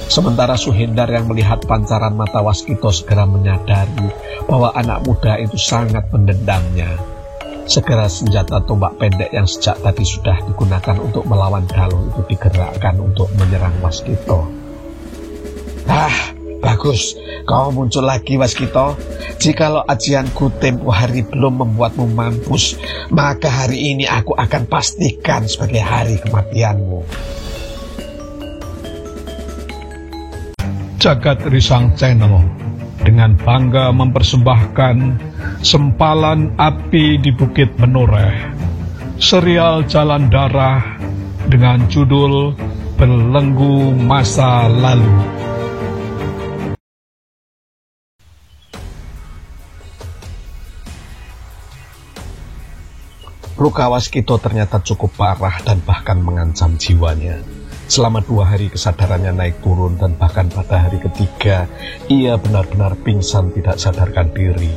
Sementara Suhendar yang melihat pancaran mata Waskito segera menyadari bahwa anak muda itu sangat mendendamnya. Segera senjata tombak pendek yang sejak tadi sudah digunakan untuk melawan Galuh itu digerakkan untuk menyerang Waskito. Bagus, kau muncul lagi Waskito. Jikalau ajianku tempo hari belum membuatmu mampus, maka hari ini aku akan pastikan sebagai hari kematianmu. Jagat Risang Channel dengan bangga mempersembahkan Sempalan Api di Bukit Menoreh, serial Jalan Darah dengan judul Belenggu Masa Lalu. Luka Waskito ternyata cukup parah dan bahkan mengancam jiwanya. Selama 2 hari kesadarannya naik turun dan bahkan pada hari ketiga ia benar-benar pingsan tidak sadarkan diri.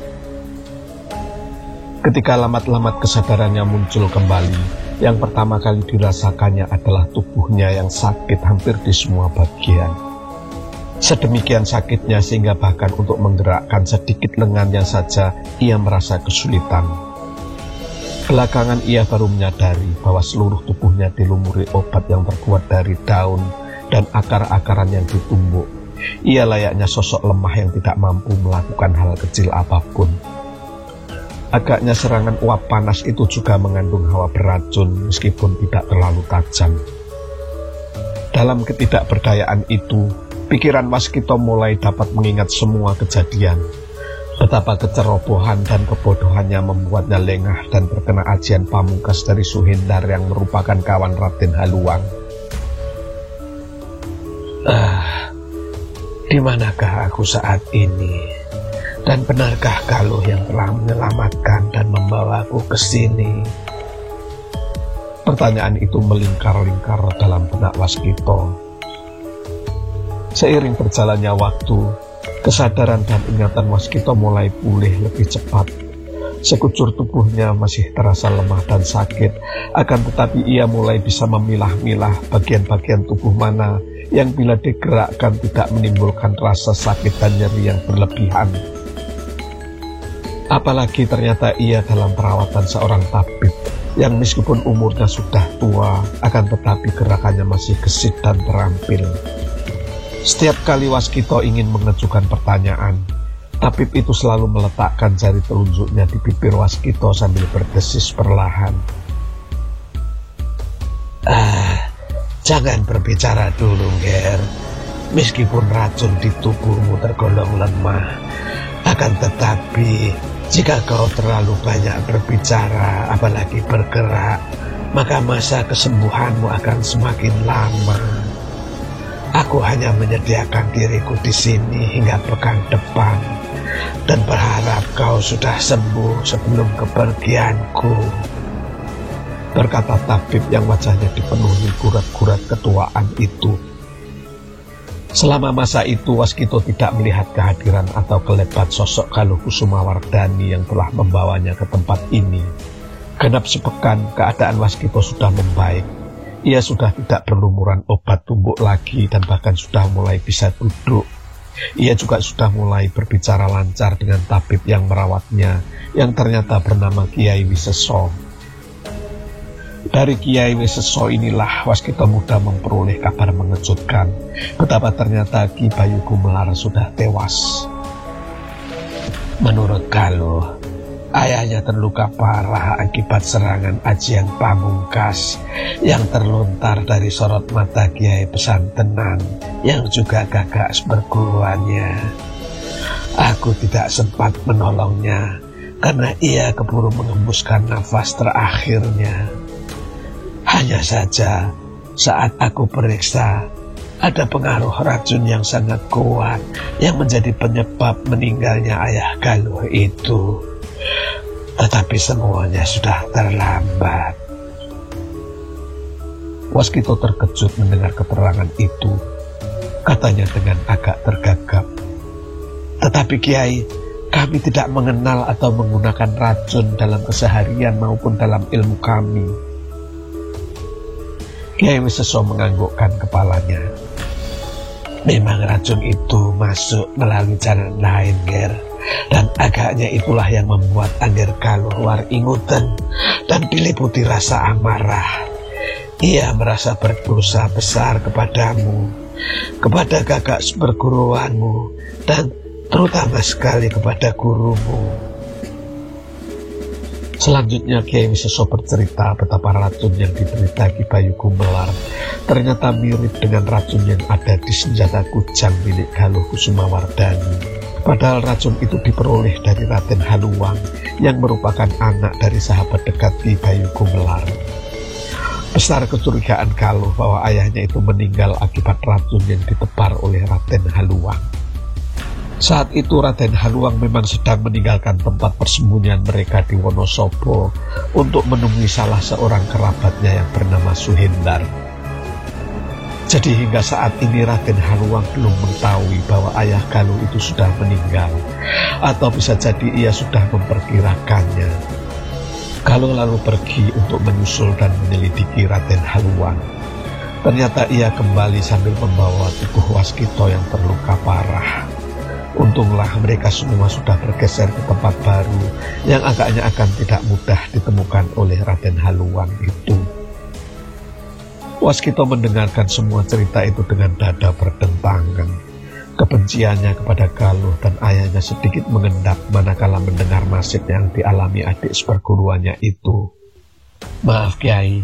Ketika lamat-lamat kesadarannya muncul kembali, yang pertama kali dirasakannya adalah tubuhnya yang sakit hampir di semua bagian. Sedemikian sakitnya sehingga bahkan untuk menggerakkan sedikit lengannya saja ia merasa kesulitan. Belakangan ia baru menyadari bahwa seluruh tubuhnya dilumuri obat yang terbuat dari daun dan akar-akaran yang ditumbuk. Ia layaknya sosok lemah yang tidak mampu melakukan hal kecil apapun. Agaknya serangan uap panas itu juga mengandung hawa beracun meskipun tidak terlalu tajam. Dalam ketidakberdayaan itu, pikiran Waskito mulai dapat mengingat semua kejadian. Betapa kecerobohan dan kebodohannya membuatnya lengah dan terkena ajian pamungkas dari Suhendar yang merupakan kawan Raden Haluang. Di manakah aku saat ini? Dan benarkah Galuh yang telah menyelamatkan dan membawaku ke sini? Pertanyaan itu melingkar-lingkar dalam benak Waskito. Seiring berjalannya waktu, kesadaran dan ingatan Waskito mulai pulih lebih cepat. Sekujur tubuhnya masih terasa lemah dan sakit, akan tetapi ia mulai bisa memilah-milah bagian-bagian tubuh mana yang bila digerakkan tidak menimbulkan rasa sakit dan nyeri yang berlebihan. Apalagi ternyata ia dalam perawatan seorang tabib yang meskipun umurnya sudah tua, akan tetapi gerakannya masih gesit dan terampil. Setiap kali Waskito ingin mengajukan pertanyaan, tabib itu selalu meletakkan jari telunjuknya di bibir Waskito sambil berdesis perlahan. Jangan berbicara dulu, Ger. Meskipun racun di tubuhmu tergolong lemah, akan tetapi jika kau terlalu banyak berbicara, apalagi bergerak, maka masa kesembuhanmu akan semakin lama. Aku hanya menyediakan diriku di sini hingga pekan depan dan berharap kau sudah sembuh sebelum kepergianku, berkata tabib yang wajahnya dipenuhi gurat-gurat ketuaan itu. Selama masa itu Waskito tidak melihat kehadiran atau kelebat sosok Galuh Kusumawardhani yang telah membawanya ke tempat ini. Genap sepekan keadaan Waskito sudah membaik. Ia sudah tidak berlumuran obat tumbuk lagi dan bahkan sudah mulai bisa duduk. Ia juga sudah mulai berbicara lancar dengan tabib yang merawatnya, yang ternyata bernama Kiai Wiseso. Dari Kiai Wiseso inilah Waskito muda memperoleh kabar mengejutkan betapa ternyata Ki Bayu Gumelar sudah tewas. Menurut Galuh, ayahnya terluka parah akibat serangan ajian pamungkas yang terlontar dari sorot mata Kiai Pesantenan yang juga kakak seperguruannya. Aku tidak sempat menolongnya karena ia keburu mengembuskan nafas terakhirnya. Hanya saja saat aku periksa, ada pengaruh racun yang sangat kuat yang menjadi penyebab meninggalnya ayah Galuh itu. Tetapi semuanya sudah terlambat. Waskito terkejut mendengar keterangan itu. Katanya dengan agak tergagap, "Tetapi Kiai, kami tidak mengenal atau menggunakan racun dalam keseharian maupun dalam ilmu kami." Kiai Wiseso menganggukkan kepalanya. Memang racun itu masuk melalui jalan lain, Ger. Dan agaknya itulah yang membuat Angger Galuh war ingutan dan diliputi rasa amarah. Ia merasa berdosa besar kepadamu, kepada kakak seperguruanmu, dan terutama sekali kepada gurumu. Selanjutnya Kiai Wiseso bercerita betapa racun yang diderita Ki Bayu Gumelar ternyata mirip dengan racun yang ada di senjata kujang milik Galuh Kusumawardhani. Padahal racun itu diperoleh dari Raden Haluang yang merupakan anak dari sahabat dekat Ki Bayu Gumelar. Besar kecurigaan Galuh bahwa ayahnya itu meninggal akibat racun yang ditebar oleh Raden Haluang. Saat itu Raden Haluang memang sedang meninggalkan tempat persembunyian mereka di Wonosobo untuk menemui salah seorang kerabatnya yang bernama Suhendar. Jadi hingga saat ini Raden Haluang belum mengetahui bahwa ayah Galuh itu sudah meninggal, atau bisa jadi ia sudah memperkirakannya. Galuh lalu pergi untuk menyusul dan menyelidiki Raden Haluang. Ternyata ia kembali sambil membawa tubuh Waskito yang terluka parah. Untunglah mereka semua sudah bergeser ke tempat baru yang agaknya akan tidak mudah ditemukan oleh Raden Haluang itu. Waskito mendengarkan semua cerita itu dengan dada berdentangan. Kebenciannya kepada Galuh dan ayahnya sedikit mengendap manakala mendengar nasib yang dialami adik seperguruannya itu. "Maaf Kiai,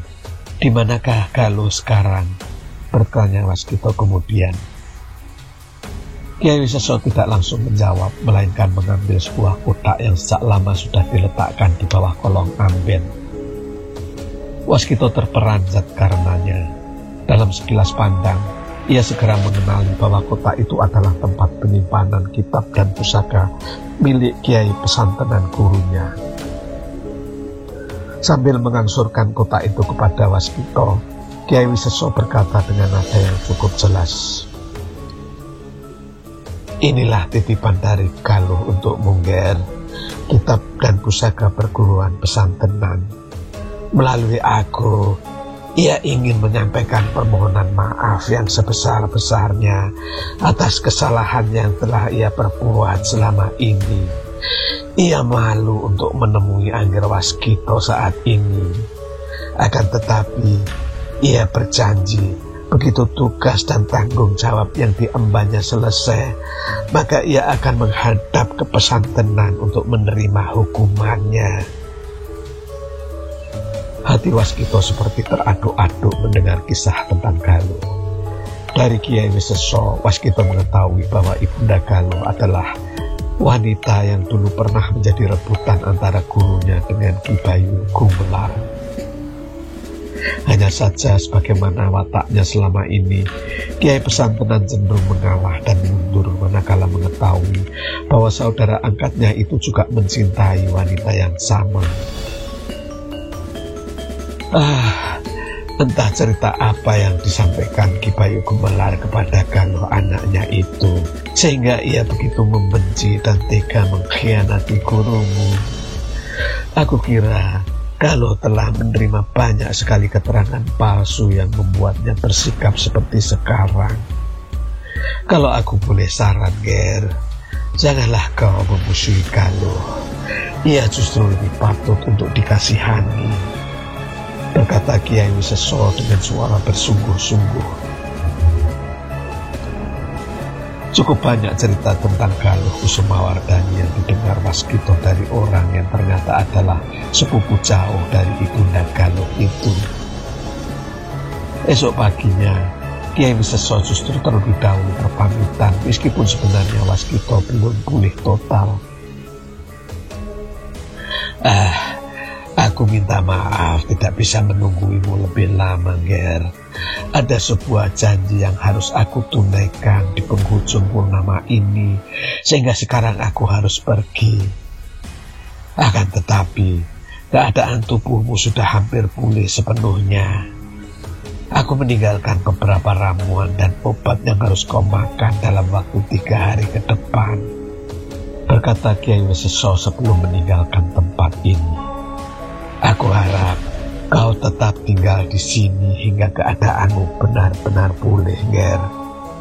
di manakah Galuh sekarang?" bertanya Waskito kemudian. Kiai Wiseso tidak langsung menjawab, melainkan mengambil sebuah kotak yang sejak lama sudah diletakkan di bawah kolong amben. Waskito terperanjat karenanya. Dalam sekilas pandang, ia segera mengenali bahwa kotak itu adalah tempat penyimpanan kitab dan pusaka milik Kiai pesantrenan gurunya. Sambil mengangsurkan kotak itu kepada Waskito, Kiai Wiseso berkata dengan nada yang cukup jelas, "Inilah titipan dari Galuh untuk Mungger, kitab dan pusaka perguruan pesantrenan. Melalui aku, ia ingin menyampaikan permohonan maaf yang sebesar-besarnya atas kesalahan yang telah ia perbuat selama ini. Ia malu untuk menemui Angger Waskito saat ini. Akan tetapi, ia berjanji begitu tugas dan tanggung jawab yang diembannya selesai, maka ia akan menghadap ke pesantrenan untuk menerima hukumannya." Hati Waskito seperti teraduk-aduk mendengar kisah tentang Galuh. Dari Kiai Wiseso, Waskito mengetahui bahwa Ibunda Galuh adalah wanita yang dulu pernah menjadi rebutan antara gurunya dengan Ki Bayu Gumelar. Hanya saja sebagaimana wataknya selama ini, Kiai pesantrenan cenderung mengalah dan mundur manakala mengetahui bahwa saudara angkatnya itu juga mencintai wanita yang sama. Entah cerita apa yang disampaikan Ki Bayu Gumelar kepada Galuh anaknya itu, sehingga ia begitu membenci dan tega mengkhianati gurumu. Aku kira Galuh telah menerima banyak sekali keterangan palsu yang membuatnya bersikap seperti sekarang. Kalau aku boleh saran, Ger, janganlah kau memusuhi Galuh. Ia justru lebih patut untuk dikasihani, berkata Kiai Wiseso dengan suara bersungguh-sungguh. Cukup banyak cerita tentang Galuh Kusumawardhani yang didengar Waskito dari orang yang ternyata adalah sepupu jauh dari Ibunda Galuh itu. Esok paginya, Kiai Wiseso justru terlebih dahulu berpamitan, meskipun sebenarnya Waskito belum pulih total. Aku minta maaf tidak bisa menungguimu lebih lama, Ger. Ada sebuah janji yang harus aku tunaikan di penghujung purnama ini, sehingga sekarang aku harus pergi. Akan tetapi, keadaan tubuhmu sudah hampir pulih sepenuhnya. Aku meninggalkan beberapa ramuan dan obat yang harus kau makan dalam waktu 3 hari ke depan, berkata Kiai Wiseso sebelum meninggalkan tempat ini. Aku harap kau tetap tinggal di sini hingga keadaanmu benar-benar pulih, Ger.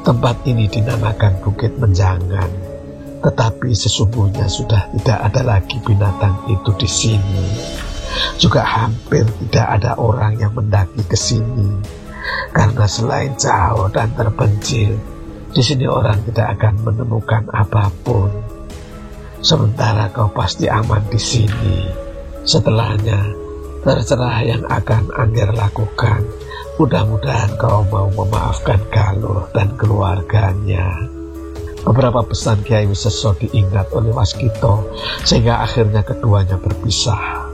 Tempat ini dinamakan Bukit Menjangan, tetapi sesungguhnya sudah tidak ada lagi binatang itu di sini. Juga hampir tidak ada orang yang mendaki ke sini, karena selain jauh dan terpencil, di sini orang tidak akan menemukan apapun. Sementara kau pasti aman di sini. Setelahnya, terserah yang akan Angger lakukan. Mudah-mudahan kau mau memaafkan Galuh dan keluarganya. Beberapa pesan Kiai Wiseso diingat oleh Waskita, sehingga akhirnya keduanya berpisah.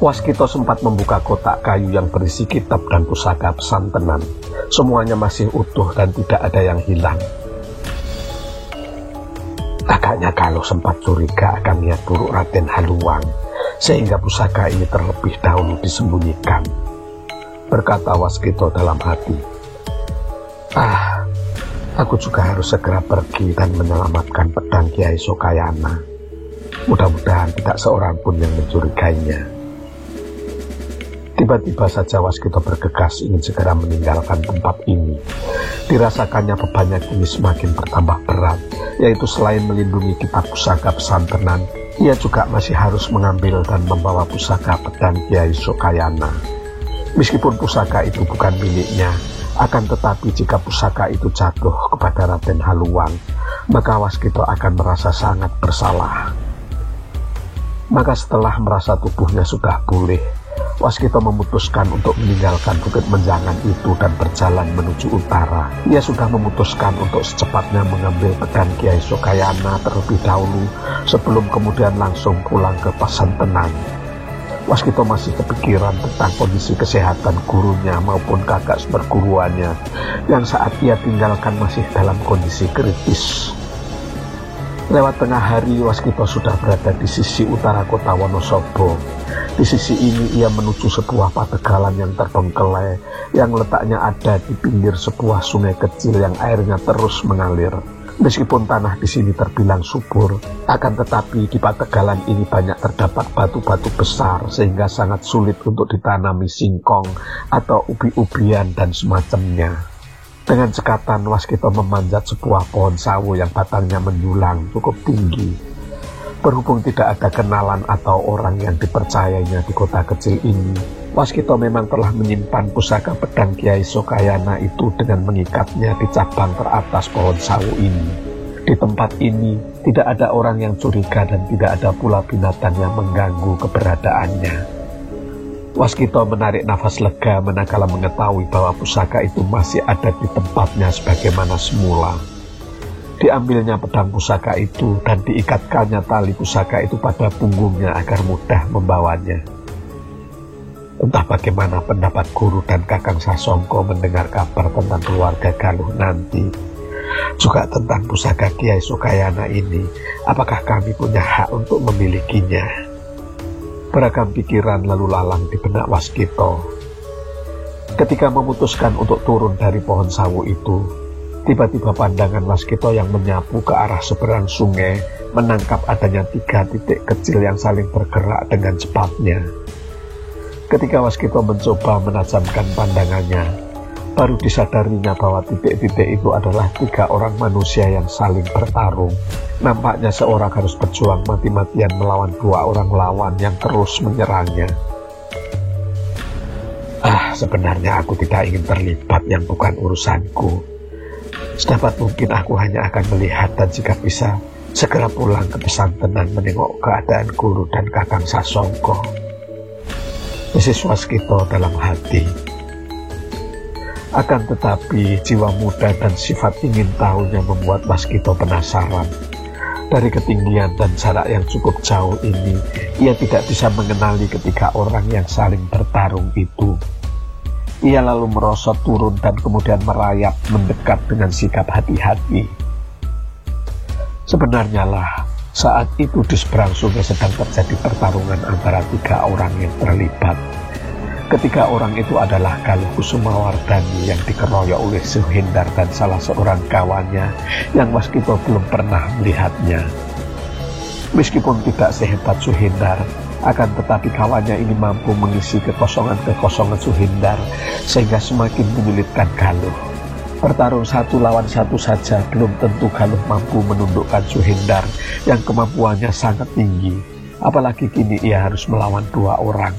Waskita sempat membuka kotak kayu yang berisi kitab dan pusaka pesantenan. Semuanya masih utuh dan tidak ada yang hilang. Agaknya Galuh sempat curiga akan niat buruk Raden Haluang, sehingga pusaka ini terlebih dahulu disembunyikan, berkata Waskita dalam hati. Aku juga harus segera pergi dan menyelamatkan pedang Kiai Sokayana. Mudah-mudahan tidak seorang pun yang mencurigainya. Tiba-tiba saja Waskita bergegas ingin segera meninggalkan tempat ini. Dirasakannya bebannya kini semakin bertambah berat, yaitu selain melindungi kitab pusaka pesantenan, ia juga masih harus mengambil dan membawa pusaka pedang Kiai Sokayana. Meskipun pusaka itu bukan miliknya, akan tetapi jika pusaka itu jatuh kepada Raden Haluang, maka Waskita akan merasa sangat bersalah. Maka setelah merasa tubuhnya sudah pulih, Waskita memutuskan untuk meninggalkan Bukit Menjangan itu dan berjalan menuju utara. Ia sudah memutuskan untuk secepatnya mengambil pedang Kiai Sokayana terlebih dahulu sebelum kemudian langsung pulang ke Pasantenan. Waskita masih kepikiran tentang kondisi kesehatan gurunya maupun kakak seperguruannya yang saat ia tinggalkan masih dalam kondisi kritis. Lewat tengah hari, Waskita sudah berada di sisi utara kota Wonosobo. Di sisi ini ia menuju sebuah pategalan yang terbengkelai yang letaknya ada di pinggir sebuah sungai kecil yang airnya terus mengalir. Meskipun tanah di sini terbilang subur, akan tetapi di pategalan ini banyak terdapat batu-batu besar sehingga sangat sulit untuk ditanami singkong atau ubi-ubian dan semacamnya. Dengan cekatan Waskita memanjat sebuah pohon sawo yang batangnya menjulang cukup tinggi. Berhubung tidak ada kenalan atau orang yang dipercayainya di kota kecil ini, Waskita memang telah menyimpan pusaka pedang Kiai Sokayana itu dengan mengikatnya di cabang teratas pohon sawo ini. Di tempat ini tidak ada orang yang curiga dan tidak ada pula binatang yang mengganggu keberadaannya. Waskita menarik nafas lega manakala mengetahui bahwa pusaka itu masih ada di tempatnya sebagaimana semula. Diambilnya pedang pusaka itu dan diikatkannya tali pusaka itu pada punggungnya agar mudah membawanya. Entah bagaimana pendapat guru dan Kakang Sasongko mendengar kabar tentang keluarga Galuh nanti, juga tentang pusaka Kiai Sokayana ini, apakah kami punya hak untuk memilikinya? Beragam pikiran lalu lalang di benak Waskita. Ketika memutuskan untuk turun dari pohon sawo itu, tiba-tiba pandangan Waskita yang menyapu ke arah seberang sungai menangkap adanya 3 titik kecil yang saling bergerak dengan cepatnya. Ketika Waskita mencoba menajamkan pandangannya, baru disadarinya bahwa titik-titik itu adalah 3 orang manusia yang saling bertarung. Nampaknya seorang harus berjuang mati-matian melawan 2 orang lawan yang terus menyerangnya. Sebenarnya aku tidak ingin terlibat yang bukan urusanku. Sedapat mungkin aku hanya akan melihat dan jika bisa segera pulang ke Pasantenan menengok keadaan guru dan Kakang Sasongko. Mrs. Waskita dalam hati. Akan tetapi jiwa muda dan sifat ingin tahunya membuat Waskita penasaran. Dari ketinggian dan jarak yang cukup jauh ini, ia tidak bisa mengenali ketiga orang yang saling bertarung itu. Ia lalu merosot turun dan kemudian merayap mendekat dengan sikap hati-hati. Sebenarnya lah, saat itu di seberang sungai sedang terjadi pertarungan antara 3 orang yang terlibat. Ketiga orang itu adalah Galuh Kusumawardhani yang dikeroyok oleh Suhindar dan salah seorang kawannya yang Waskita belum pernah melihatnya. Meskipun tidak sehebat Suhindar, Akan tetapi kawannya ini mampu mengisi kekosongan-kekosongan Suhindar sehingga semakin menyulitkan Galuh. Bertarung satu lawan satu saja belum tentu Galuh mampu menundukkan Suhindar yang kemampuannya sangat tinggi. Apalagi kini ia harus melawan 2 orang.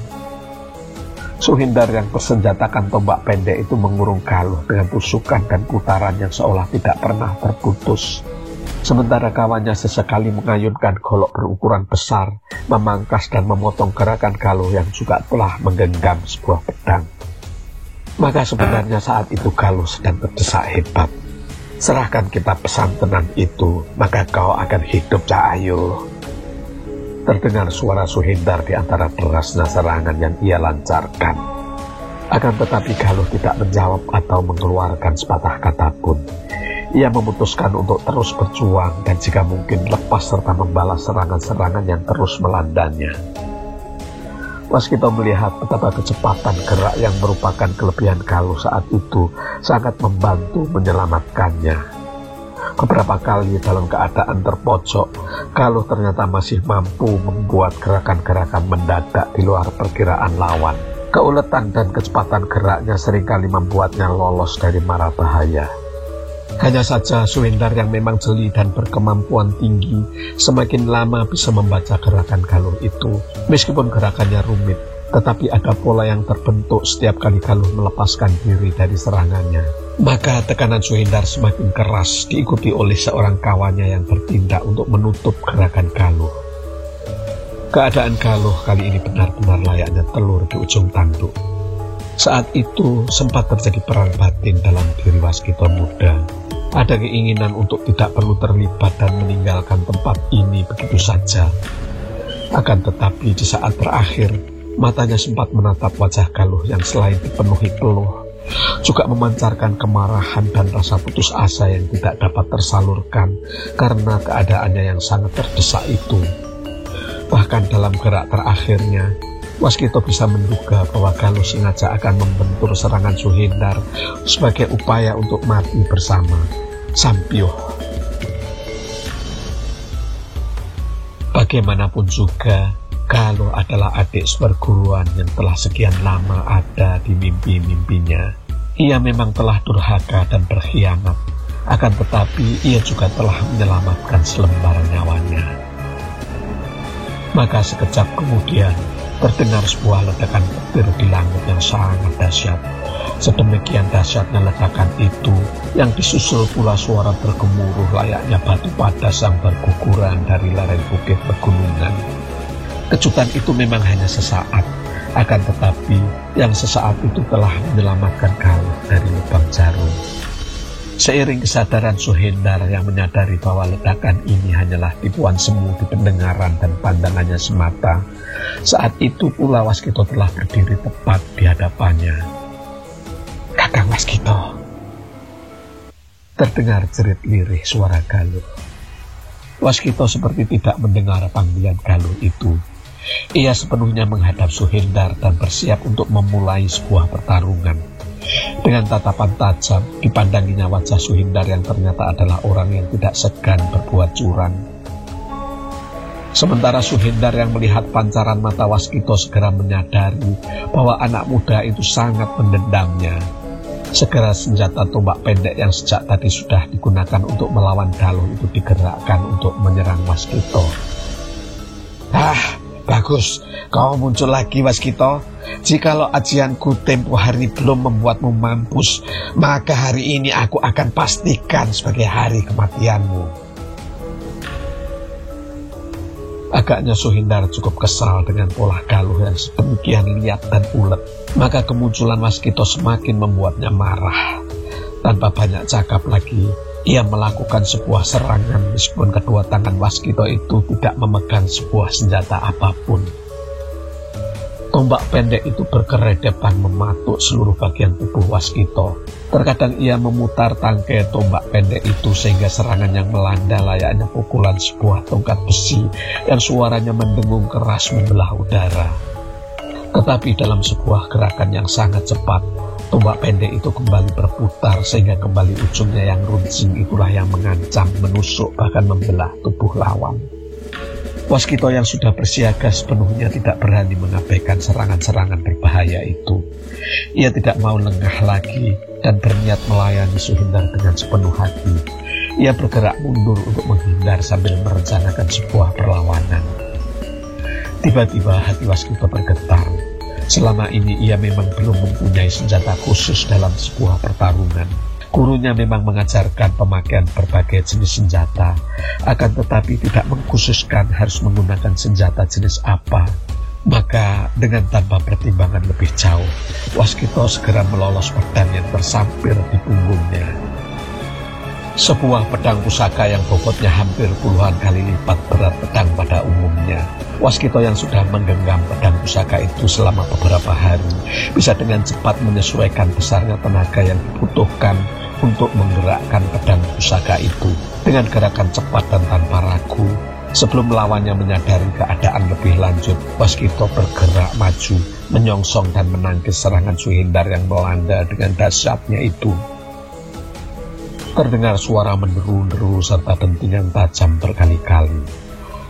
Suhindar yang bersenjatakan tombak pendek itu mengurung Galuh dengan tusukan dan putaran yang seolah tidak pernah terputus. Sementara kawannya sesekali mengayunkan golok berukuran besar, memangkas dan memotong gerakan Galuh yang juga telah menggenggam sebuah pedang. Maka sebenarnya saat itu Galuh sedang terdesak hebat. Serahkan kitab pesantenan itu, maka kau akan hidup, Cahayu. Terdengar suara Suhindar di antara derasnya serangan yang ia lancarkan. Akan tetapi Galuh tidak menjawab atau mengeluarkan sepatah kata pun. Ia memutuskan untuk terus berjuang dan jika mungkin lepas serta membalas serangan-serangan yang terus melandanya. Waskita melihat betapa kecepatan gerak yang merupakan kelebihan Galuh saat itu sangat membantu menyelamatkannya. Beberapa kali dalam keadaan terpojok, Galuh ternyata masih mampu membuat gerakan-gerakan mendadak di luar perkiraan lawan. Keuletan dan kecepatan geraknya seringkali membuatnya lolos dari mara bahaya. Hanya saja Suhindar yang memang jeli dan berkemampuan tinggi semakin lama bisa membaca gerakan Galuh itu. Meskipun gerakannya rumit, tetapi ada pola yang terbentuk setiap kali Galuh melepaskan diri dari serangannya. Maka tekanan Suhindar semakin keras diikuti oleh seorang kawannya yang bertindak untuk menutup gerakan Galuh. Keadaan Galuh kali ini benar-benar layaknya telur di ujung tanduk. Saat itu sempat terjadi perang batin dalam diri Waskita muda. Ada keinginan untuk tidak perlu terlibat dan meninggalkan tempat ini begitu saja. Akan tetapi di saat terakhir, matanya sempat menatap wajah Galuh yang selain dipenuhi peluh, juga memancarkan kemarahan dan rasa putus asa yang tidak dapat tersalurkan karena keadaannya yang sangat terdesak itu. Bahkan dalam gerak terakhirnya, Waskita bisa menduga bahwa Galuh sengaja akan membentur serangan Suhindar sebagai upaya untuk mati bersama Sampyuh. Bagaimanapun juga, Galuh adalah adik seperguruan yang telah sekian lama ada di mimpi-mimpinya. Ia memang telah durhaka dan berkhianat, akan tetapi ia juga telah menyelamatkan selembar nyawanya. Maka sekejap kemudian, terdengar sebuah ledakan petir di langit yang sangat dahsyat. Sedemikian dahsyatnya ledakan itu yang disusul pula suara bergemuruh layaknya batu padas yang berguguran dari lereng bukit pegunungan. Kejutan itu memang hanya sesaat, akan tetapi yang sesaat itu telah menyelamatkan Galuh dari lubang jarum. Seiring kesadaran Suhindar yang menyadari bahwa ledakan ini hanyalah tipuan semu di pendengaran dan pandangannya semata, saat itu pula Waskita telah berdiri tepat di hadapannya. "Kakang Waskita," terdengar jerit lirih suara Galuh. Waskita seperti tidak mendengar panggilan Galuh itu. Ia sepenuhnya menghadap Suhindar dan bersiap untuk memulai sebuah pertarungan. Dengan tatapan tajam dipandanginya wajah Suhindar yang ternyata adalah orang yang tidak segan berbuat curang. Sementara Suhindar yang melihat pancaran mata Waskita segera menyadari bahwa anak muda itu sangat mendendamnya. Segera senjata tombak pendek yang sejak tadi sudah digunakan untuk melawan Galuh itu digerakkan untuk menyerang Waskita. Bagus, kau muncul lagi Waskita. Jikalau ajianku tempo hari belum membuatmu mampus, maka hari ini aku akan pastikan sebagai hari kematianmu. Agaknya Suhindar cukup kesal dengan pola Galuh yang sedemikian liat dan ulet. Maka kemunculan Waskita semakin membuatnya marah. Tanpa banyak cakap lagi, ia melakukan sebuah serangan meskipun kedua tangan Waskita itu tidak memegang sebuah senjata apapun. Tombak pendek itu berkeredepan mematuk seluruh bagian tubuh Waskita. Terkadang ia memutar tangkai tombak pendek itu sehingga serangan yang melanda layaknya pukulan sebuah tongkat besi yang suaranya mendengung keras membelah udara. Tetapi dalam sebuah gerakan yang sangat cepat, tombak pendek itu kembali berputar sehingga kembali ujungnya yang runcing itulah yang mengancam, menusuk, bahkan membelah tubuh lawan. Waskito yang sudah bersiaga sepenuhnya tidak berani mengabaikan serangan-serangan berbahaya itu. Ia tidak mau lengah lagi dan berniat melayani Suhindar dengan sepenuh hati. Ia bergerak mundur untuk menghindar sambil merencanakan sebuah perlawanan. Tiba-tiba hati Waskito bergetar. Selama ini ia memang belum mempunyai senjata khusus dalam sebuah pertarungan. Gurunya memang mengajarkan pemakaian berbagai jenis senjata, akan tetapi tidak mengkhususkan harus menggunakan senjata jenis apa. Maka dengan tanpa pertimbangan lebih jauh, Waskito segera melolos pedang yang tersampir di punggungnya. Sebuah pedang pusaka yang bobotnya hampir puluhan kali lipat berat pedang pada umumnya. Waskito yang sudah menggenggam pedang pusaka itu selama beberapa hari bisa dengan cepat menyesuaikan besarnya tenaga yang dibutuhkan untuk menggerakkan pedang pusaka itu dengan gerakan cepat dan tanpa ragu. Sebelum lawannya menyadari keadaan lebih lanjut, Waskito bergerak maju, menyongsong dan menangkis serangan Suhindar yang melanda dengan dahsyatnya itu. Terdengar suara menderu-deru serta dentingan tajam berkali-kali.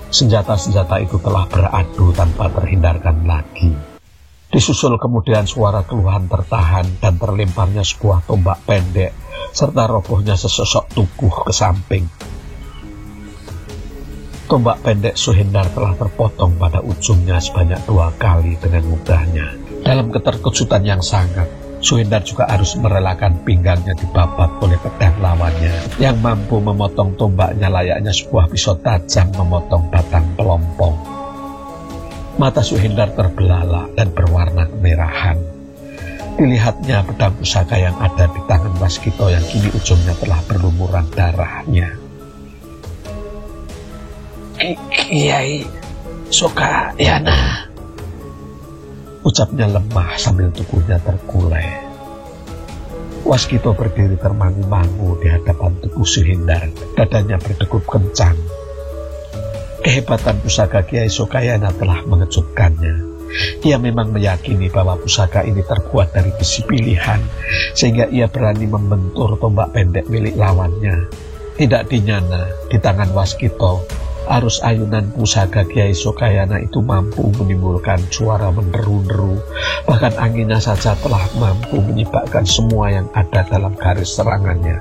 Senjata-senjata itu telah beradu tanpa terhindarkan lagi. Disusul kemudian suara keluhan tertahan dan terlemparnya sebuah tombak pendek serta robohnya sesosok tubuh ke samping. Tombak pendek Suhindar telah terpotong pada ujungnya sebanyak 2 kali dengan mudahnya. Dalam keterkejutan yang sangat, Suhindar juga harus merelakan pinggangnya dibabat oleh pedang lawannya yang mampu memotong tombaknya layaknya sebuah pisau tajam memotong batang pelompong. Mata Suhindar terbelalak dan berwarna kemerahan. Dilihatnya pedang pusaka yang ada di tangan Waskito yang kini ujungnya telah berlumuran darahnya. "Kiai Sokayana," ucapnya lemah sambil tubuhnya terkulai. Waskito berdiri termangu-mangu di hadapan tubuh Suhindar, dadanya berdegup kencang. Kehebatan pusaka Kiai Sokayana telah mengejutkannya. Ia memang meyakini bahwa pusaka ini terbuat dari besi pilihan, sehingga ia berani membentur tombak pendek milik lawannya. Tidak dinyana, di tangan Waskito, arus ayunan pusaka Kiai Sokayana itu mampu menimbulkan suara menderu-deru, bahkan anginnya saja telah mampu menyibakkan semua yang ada dalam garis serangannya.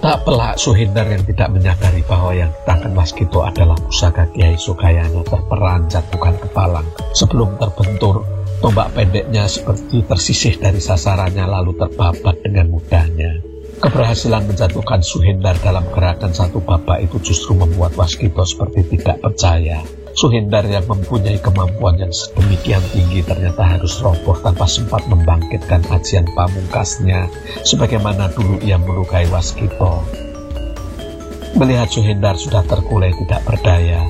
Tak pelak Suhindar yang tidak menyadari bahwa yang di tangan Waskito adalah pusaka Kiai Sokayana terperanjat bukan kepalang. Sebelum terbentur, tombak pendeknya seperti tersisih dari sasarannya lalu terbabat dengan mudahnya. Keberhasilan menjatuhkan Suhindar dalam gerakan satu babak itu justru membuat Waskito seperti tidak percaya. Suhindar yang mempunyai kemampuan yang sedemikian tinggi ternyata harus roboh tanpa sempat membangkitkan ajian pamungkasnya, sebagaimana dulu ia melukai Waskito. Melihat Suhindar sudah terkulai tidak berdaya,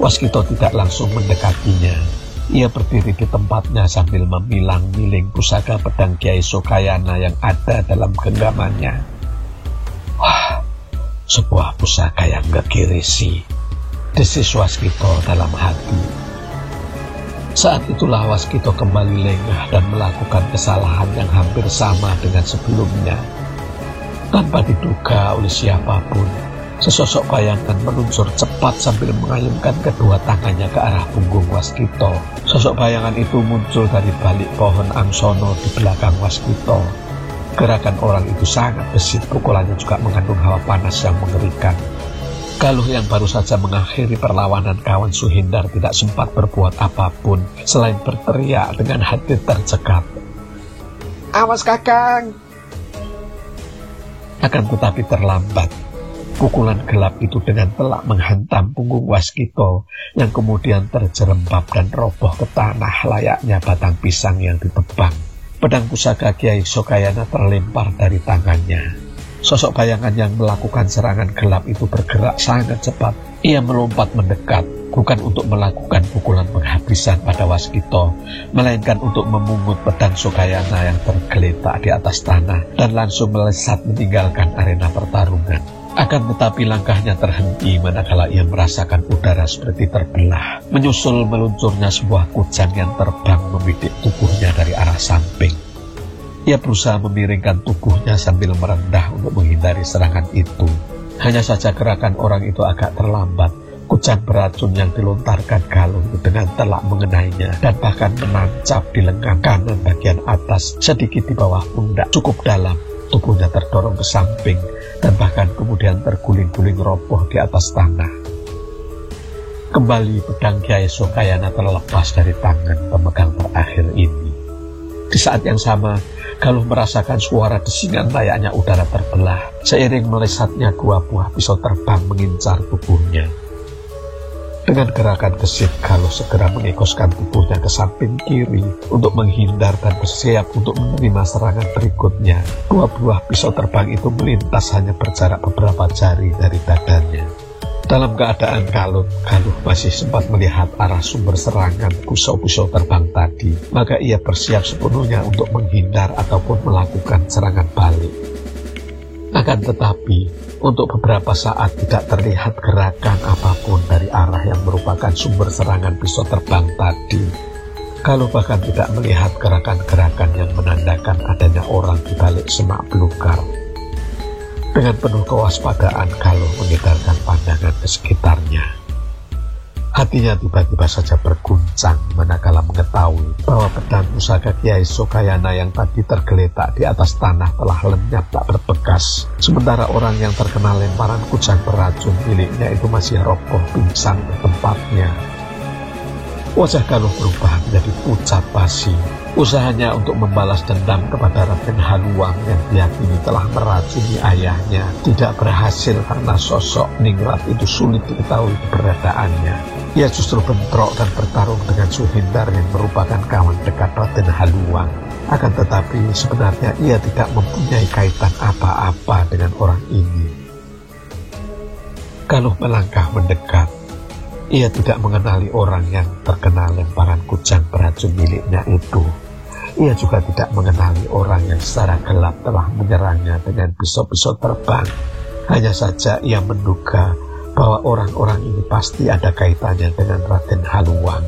Waskito tidak langsung mendekatinya. Ia berdiri di tempatnya sambil memilang-miling pusaka pedang Kiai Sokayana yang ada dalam genggamannya. Wah, sebuah pusaka yang gekirisi, desis Waskito dalam hati. Saat itulah Waskito kembali lengah dan melakukan kesalahan yang hampir sama dengan sebelumnya. Tanpa diduga oleh siapapun, sesosok bayangan meluncur cepat sambil mengayunkan kedua tangannya ke arah punggung Waskito. Sosok bayangan itu muncul dari balik pohon angsono di belakang Waskito. Gerakan orang itu sangat gesit, pukulannya juga mengandung hawa panas yang mengerikan. Galuh yang baru saja mengakhiri perlawanan kawan Suhindar tidak sempat berbuat apapun selain berteriak dengan hati tercekat. "Awas Kakang!" Akan tetapi terlambat. Pukulan gelap itu dengan telak menghantam punggung Waskito yang kemudian terjerembab dan roboh ke tanah layaknya batang pisang yang ditebang. Pedang pusaka Kiai Sokayana terlempar dari tangannya. Sosok bayangan yang melakukan serangan gelap itu bergerak sangat cepat. Ia melompat mendekat, bukan untuk melakukan pukulan penghabisan pada Waskito, melainkan untuk memungut pedang Sokayana yang tergeletak di atas tanah dan langsung melesat meninggalkan arena pertarungan. Akan tetapi langkahnya terhenti manakala ia merasakan udara seperti terbelah, menyusul meluncurnya sebuah kujang yang terbang membidik tubuhnya dari arah samping. Ia berusaha memiringkan tubuhnya sambil merendah untuk menghindari serangan itu. Hanya saja gerakan orang itu agak terlambat. Kujang beracun yang dilontarkan Galuh dengan telak mengenainya dan bahkan menancap di lengan kanan bagian atas sedikit di bawah pundak cukup dalam. Tubuhnya terdorong ke samping dan bahkan kemudian terguling-guling roboh di atas tanah. Kembali pedang Kyai Sokayana terlepas dari tangan pemegang terakhir ini. Di saat yang sama, Galuh merasakan suara desingan layaknya udara terbelah seiring melesatnya dua buah pisau terbang mengincar tubuhnya. Dengan gerakan gesit, Galuh segera mengekoskan tubuhnya ke samping kiri untuk menghindar dan bersiap untuk menerima serangan berikutnya. Dua buah pisau terbang itu melintas hanya berjarak beberapa jari dari dadanya. Dalam keadaan Galuh masih sempat melihat arah sumber serangan pisau-pisau terbang tadi, maka ia bersiap sepenuhnya untuk menghindar ataupun melakukan serangan balik. Akan tetapi, untuk beberapa saat tidak terlihat gerakan apapun dari arah yang merupakan sumber serangan pisau terbang tadi. Galuh bahkan tidak melihat gerakan-gerakan yang menandakan adanya orang di balik semak belukar. Dengan penuh kewaspadaan, Galuh mengedarkan pandangan ke sekitarnya. Hatinya tiba-tiba saja berguncang manakala mengetahui bahwa pedang pusaka Kyai Sokayana yang tadi tergeletak di atas tanah telah lenyap tak berbekas. Sementara orang yang terkena lemparan kujang beracun miliknya itu masih roboh pingsan di tempatnya. Wajah Galuh berubah menjadi pucat basi. Usahanya untuk membalas dendam kepada Raden Haluang yang diyakini telah meracuni ayahnya tidak berhasil karena sosok Ningrat itu sulit diketahui keberadaannya. Ia justru bentrok dan bertarung dengan Suhindar yang merupakan kawan dekat Raden Haluang. Akan tetapi sebenarnya ia tidak mempunyai kaitan apa-apa dengan orang ini. Galuh melangkah mendekat. Ia tidak mengenali orang yang terkena lemparan kujang beracun miliknya itu. Ia juga tidak mengenali orang yang secara gelap telah menyerangnya dengan pisau-pisau terbang. Hanya saja ia menduga bahwa orang-orang ini pasti ada kaitannya dengan Raden Haluang.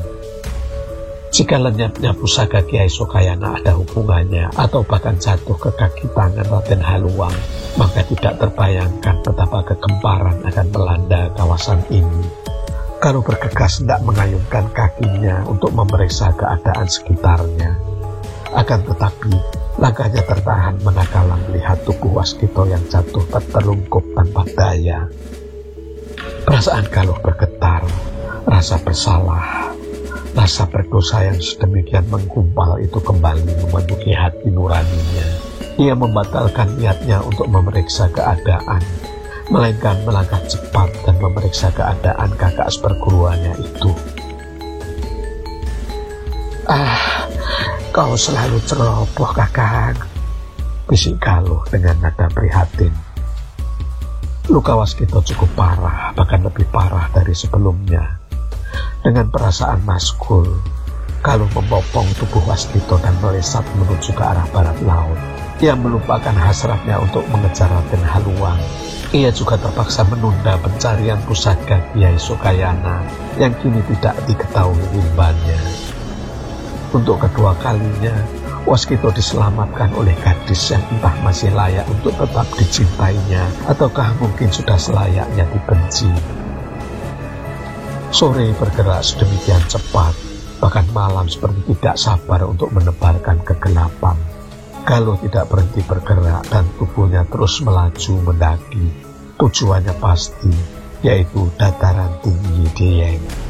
Jika lenyapnya pusaka Kyai Sokayana ada hubungannya atau bahkan jatuh ke kaki tangan Raden Haluang, maka tidak terbayangkan betapa kegemparan akan melanda kawasan ini. Galuh bergegas hendak mengayunkan kakinya untuk memeriksa keadaan sekitarnya. Akan tetapi, langkahnya tertahan manakala melihat tubuh Waskita yang jatuh tertelungkup tanpa daya. Perasaan Galuh bergetar, rasa bersalah, rasa berdosa yang sedemikian menggumpal itu kembali memenuhi hati nuraninya. Ia membatalkan niatnya untuk memeriksa keadaan, melainkan melangkah cepat dan memeriksa keadaan kakak seperguruannya itu. Kau selalu ceroboh, Kakang, bisik Galuh dengan nada prihatin. Luka Waskita cukup parah, bahkan lebih parah dari sebelumnya. Dengan perasaan maskul, Galuh membopong tubuh Waskita dan melesat menuju ke arah barat laut. Ia melupakan hasratnya untuk mengejar Raden Haluang. Ia juga terpaksa menunda pencarian pusaka Kyai Sokayana yang kini tidak diketahui imbannya. Untuk kedua kalinya, Waskita diselamatkan oleh gadis yang entah masih layak untuk tetap dicintainya ataukah mungkin sudah selayaknya dibenci. Sore bergerak sedemikian cepat, bahkan malam seperti tidak sabar untuk menebarkan kegelapan. Galuh tidak berhenti bergerak dan tubuhnya terus melaju mendaki. Tujuannya pasti, yaitu dataran tinggi Dieng.